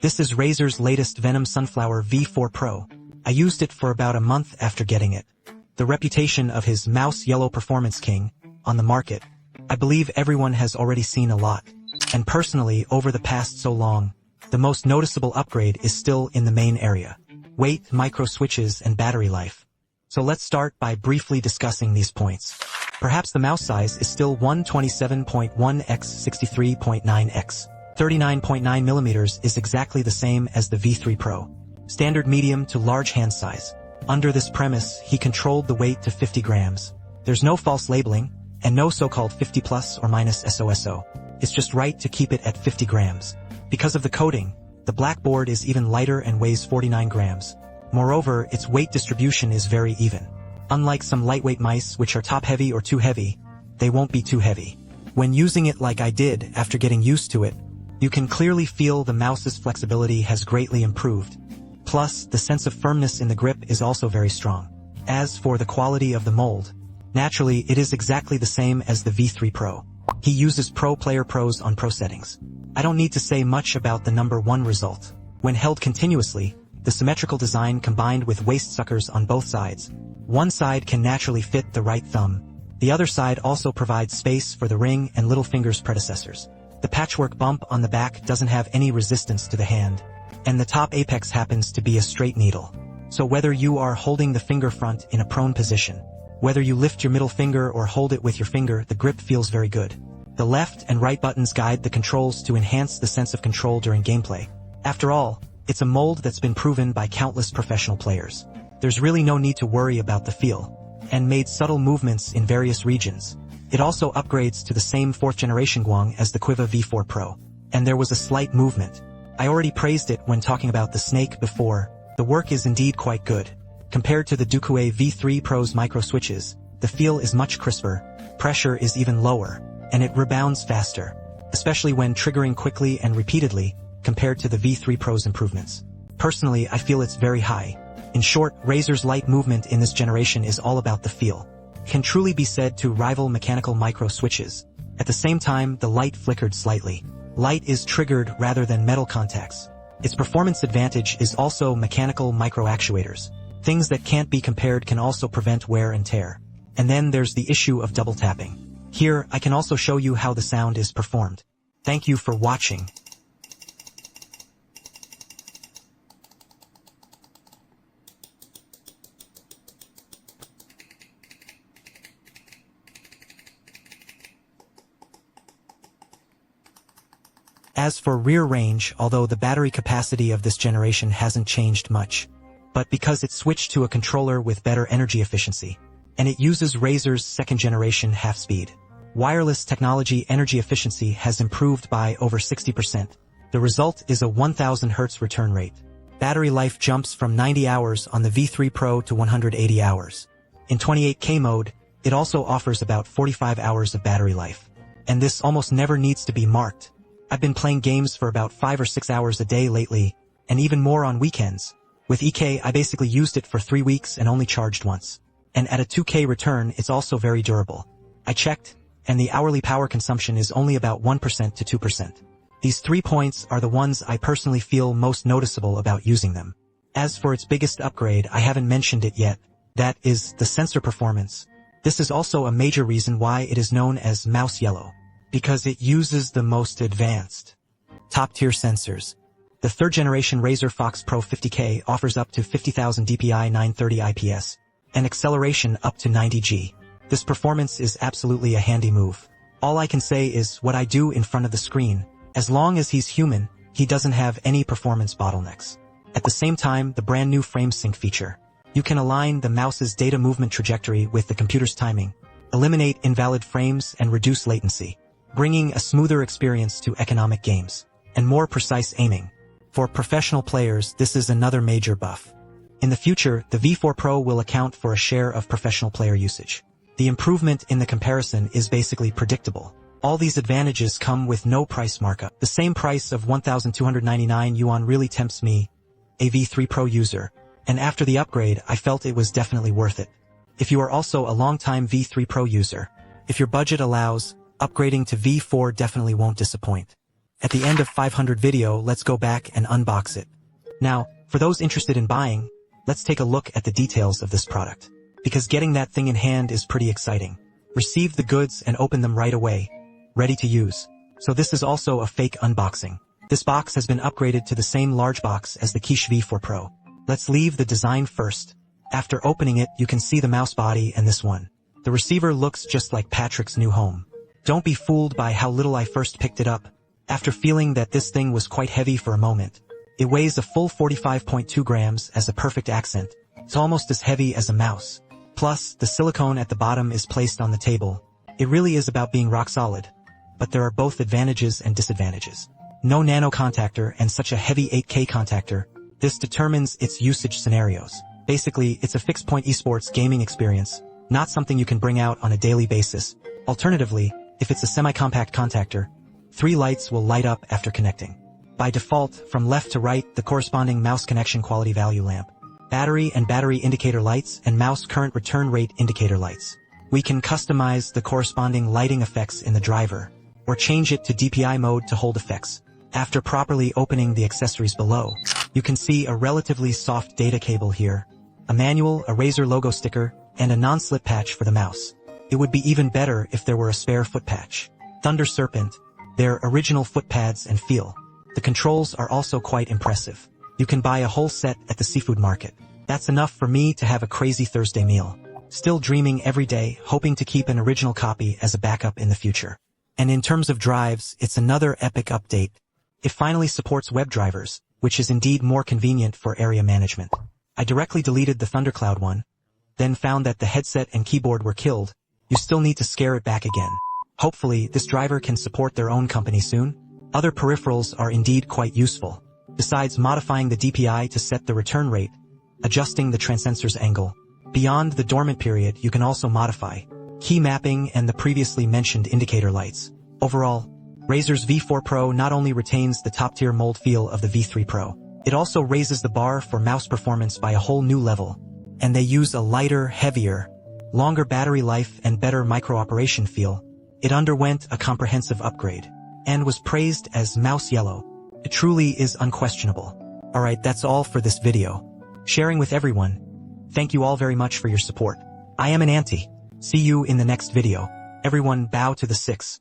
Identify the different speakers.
Speaker 1: This is Razer's latest Venom Sunflower V4 Pro. I used it for about a month after getting it. The reputation of his Mouse Yellow Performance King on the market, I believe everyone has already seen a lot. And personally, over the past so long, the most noticeable upgrade is still in the main area: weight, micro switches, and battery life. So let's start by briefly discussing these points. Perhaps the mouse size is still 127.1 x 63.9 x 39.9 millimeters is exactly the same as the V3 Pro. Standard medium to large hand size. Under this premise, he controlled the weight to 50 grams. There's no false labeling, and no so-called 50 plus or minus SOSO. It's just right to keep it at 50 grams. Because of the coating, the black board is even lighter and weighs 49 grams. Moreover, its weight distribution is very even. Unlike some lightweight mice which are top-heavy or too heavy, they won't be too heavy. When using it like I did after getting used to it, you can clearly feel the mouse's flexibility has greatly improved. Plus, the sense of firmness in the grip is also very strong. As for the quality of the mold, naturally it is exactly the same as the V3 Pro. He uses Pro Player Pros on Pro settings. I don't need to say much about the number one result. When held continuously, the symmetrical design combined with waist suckers on both sides. One side can naturally fit the right thumb. The other side also provides space for the ring and little finger's predecessors. The patchwork bump on the back doesn't have any resistance to the hand, and the top apex happens to be a straight needle. So whether you are holding the finger front in a prone position, whether you lift your middle finger or hold it with your finger, the grip feels very good. The left and right buttons guide the controls to enhance the sense of control during gameplay. After all, it's a mold that's been proven by countless professional players. There's really no need to worry about the feel, and made subtle movements in various regions. It also upgrades to the same 4th generation Guang as the Quiva V4 Pro, and there was a slight movement. I already praised it when talking about the Snake before. The work is indeed quite good. Compared to the Duque V3 Pro's micro switches, the feel is much crisper, pressure is even lower, and it rebounds faster, especially when triggering quickly and repeatedly, compared to the V3 Pro's improvements. Personally, I feel it's very high. In short, Razer's light movement in this generation is all about the feel. Can truly be said to rival mechanical micro switches. At the same time, the light flickered slightly. Light is triggered rather than metal contacts. Its performance advantage is also mechanical micro actuators. Things that can't be compared can also prevent wear and tear. And then there's the issue of double tapping. Here, I can also show you how the sound is performed. Thank you for watching. As for rear range, although the battery capacity of this generation hasn't changed much, but because it switched to a controller with better energy efficiency, and it uses Razer's 2nd generation half-speed wireless technology, energy efficiency has improved by over 60%. The result is a 1000 Hz return rate. Battery life jumps from 90 hours on the V3 Pro to 180 hours. In 28K mode, it also offers about 45 hours of battery life. And this almost never needs to be marked. I've been playing games for about 5 or 6 hours a day lately, and even more on weekends. With EK, I basically used it for 3 weeks and only charged once. And at a 2K return, it's also very durable. I checked, and the hourly power consumption is only about 1% to 2%. These 3 points are the ones I personally feel most noticeable about using them. As for its biggest upgrade, I haven't mentioned it yet. That is the sensor performance. This is also a major reason why it is known as Mouse Yellow, because it uses the most advanced, top-tier sensors. The 3rd generation Razer Fox Pro 50K offers up to 50,000 dpi 930 IPS, and acceleration up to 90G. This performance is absolutely a handy move. All I can say is what I do in front of the screen. As long as he's human, he doesn't have any performance bottlenecks. At the same time, the brand new frame sync feature. You can align the mouse's data movement trajectory with the computer's timing, eliminate invalid frames and reduce latency, bringing a smoother experience to economic games, and more precise aiming. For professional players, this is another major buff. In the future, the V4 Pro will account for a share of professional player usage. The improvement in the comparison is basically predictable. All these advantages come with no price markup. The same price of 1,299 yuan really tempts me, a V3 Pro user, and after the upgrade, I felt it was definitely worth it. If you are also a long-time V3 Pro user, if your budget allows, upgrading to V4 definitely won't disappoint. At the end of 500 video, let's go back and unbox it. Now, for those interested in buying, let's take a look at the details of this product. Because getting that thing in hand is pretty exciting. Receive the goods and open them right away. Ready to use. So this is also a fake unboxing. This box has been upgraded to the same large box as the Quiche V4 Pro. Let's leave the design first. After opening it, you can see the mouse body and this one. The receiver looks just like Patrick's new home. Don't be fooled by how little I first picked it up. After feeling that this thing was quite heavy for a moment. It weighs a full 45.2 grams as a perfect accent. It's almost as heavy as a mouse. Plus, the silicone at the bottom is placed on the table. It really is about being rock solid. But there are both advantages and disadvantages. No nano contactor and such a heavy 8K contactor. This determines its usage scenarios. Basically, it's a fixed-point esports gaming experience, not something you can bring out on a daily basis. Alternatively, if it's a semi-compact contactor, 3 lights will light up after connecting. By default, from left to right, the corresponding mouse connection quality value lamp, battery and battery indicator lights, and mouse current return rate indicator lights. We can customize the corresponding lighting effects in the driver, or change it to DPI mode to hold effects. After properly opening the accessories below, you can see a relatively soft data cable here, a manual, a Razer logo sticker, and a non-slip patch for the mouse. It would be even better if there were a spare foot patch. Thunder Serpent, their original foot pads and feel. The controls are also quite impressive. You can buy a whole set at the seafood market. That's enough for me to have a crazy Thursday meal. Still dreaming every day, hoping to keep an original copy as a backup in the future. And in terms of drives, it's another epic update. It finally supports web drivers, which is indeed more convenient for area management. I directly deleted the Thundercloud one, then found that the headset and keyboard were killed. You still need to scare it back again. Hopefully, this driver can support their own company soon. Other peripherals are indeed quite useful. Besides modifying the DPI to set the return rate, adjusting the transensor's angle. Beyond the dormant period, you can also modify key mapping and the previously mentioned indicator lights. Overall, Razer's V4 Pro not only retains the top-tier mold feel of the V3 Pro, it also raises the bar for mouse performance by a whole new level. And they use a lighter, heavier, longer battery life and better micro-operation feel. It underwent a comprehensive upgrade, and was praised as mouse yellow. It truly is unquestionable. Alright, that's all for this video. Sharing with everyone. Thank you all very much for your support. I am an Auntie. See you in the next video. Everyone bow to the 6.